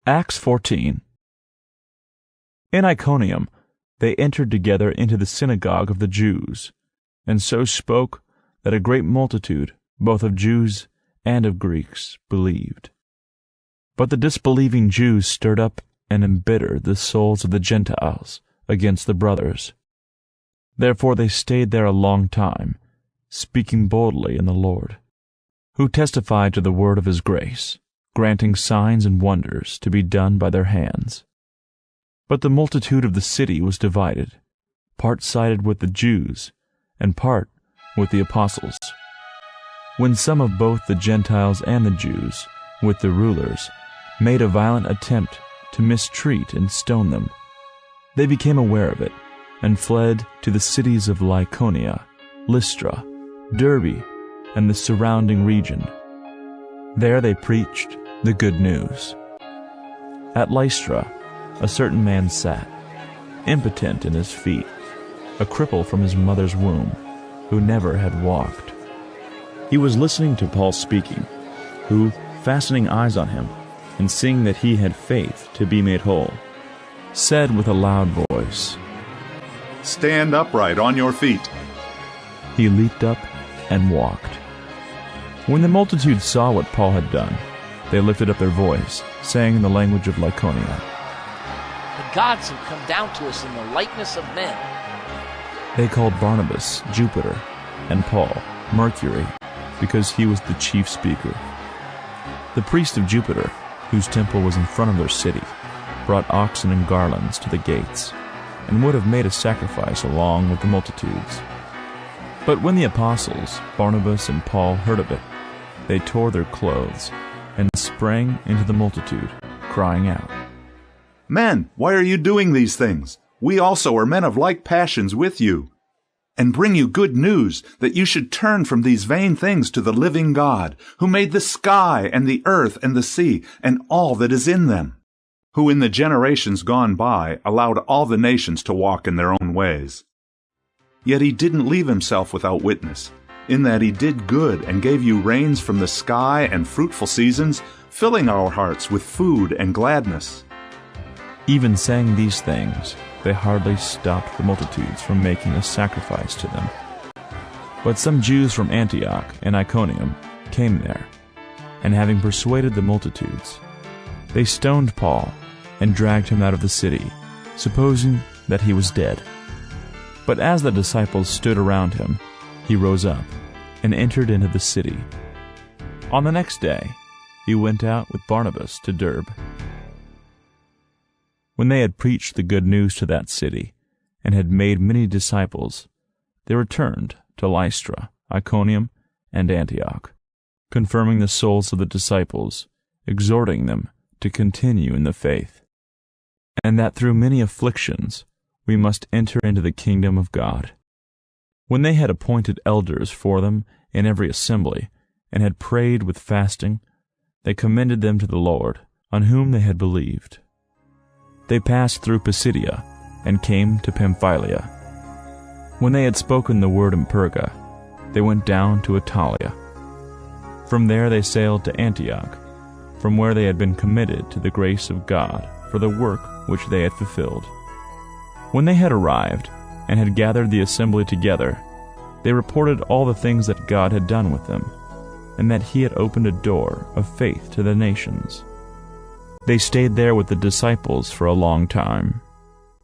Acts 14. In Iconium they entered together into the synagogue of the Jews, and so spoke that a great multitude, both of Jews and of Greeks, believed. But the disbelieving Jews stirred up and embittered the souls of the Gentiles against the brothers. Therefore they stayed there a long time, speaking boldly in the Lord, who testified to the word of his grace, granting signs and wonders to be done by their hands. But the multitude of the city was divided, part sided with the Jews, and part with the apostles. When some of both the Gentiles and the Jews, with the rulers, made a violent attempt to mistreat and stone them, they became aware of it, and fled to the cities of Lycaonia, Lystra, Derbe, and the surrounding region. There they preached the good news. At Lystra, a certain man sat, impotent in his feet, a cripple from his mother's womb, who never had walked. He was listening to Paul speaking, who, fastening eyes on him, and seeing that he had faith to be made whole, said with a loud voice, "Stand upright on your feet." He leaped up and walked. When the multitude saw what Paul had done, they lifted up their voice, saying in the language of Lycaonia, "The gods have come down to us in the likeness of men." They called Barnabas Jupiter, and Paul Mercury, because he was the chief speaker. The priest of Jupiter, whose temple was in front of their city, brought oxen and garlands to the gates, and would have made a sacrifice along with the multitudes. But when the apostles, Barnabas and Paul, heard of it, they tore their clothes and sprang into the multitude, crying out, "Men, why are you doing these things? We also are men of like passions with you, and bring you good news that you should turn from these vain things to the living God, who made the sky and the earth and the sea and all that is in them, who in the generations gone by allowed all the nations to walk in their own ways. Yet he didn't leave himself without witness, in that he did good and gave you rains from the sky and fruitful seasons, filling our hearts with food and gladness." Even saying these things, they hardly stopped the multitudes from making a sacrifice to them. But some Jews from Antioch and Iconium came there, and having persuaded the multitudes, they stoned Paul and dragged him out of the city, supposing that he was dead. But as the disciples stood around him, he rose up and entered into the city. On the next day, he went out with Barnabas to Derbe. When they had preached the good news to that city, and had made many disciples, they returned to Lystra, Iconium, and Antioch, confirming the souls of the disciples, exhorting them to continue in the faith, and that through many afflictions we must enter into the kingdom of God. When they had appointed elders for them in every assembly, and had prayed with fasting, they commended them to the Lord, on whom they had believed. They passed through Pisidia, and came to Pamphylia. When they had spoken the word in Perga, they went down to Italia. From there they sailed to Antioch, from where they had been committed to the grace of God for the work which they had fulfilled. When they had arrived, and had gathered the assembly together, they reported all the things that God had done with them, and that he had opened a door of faith to the nations. They stayed there with the disciples for a long time,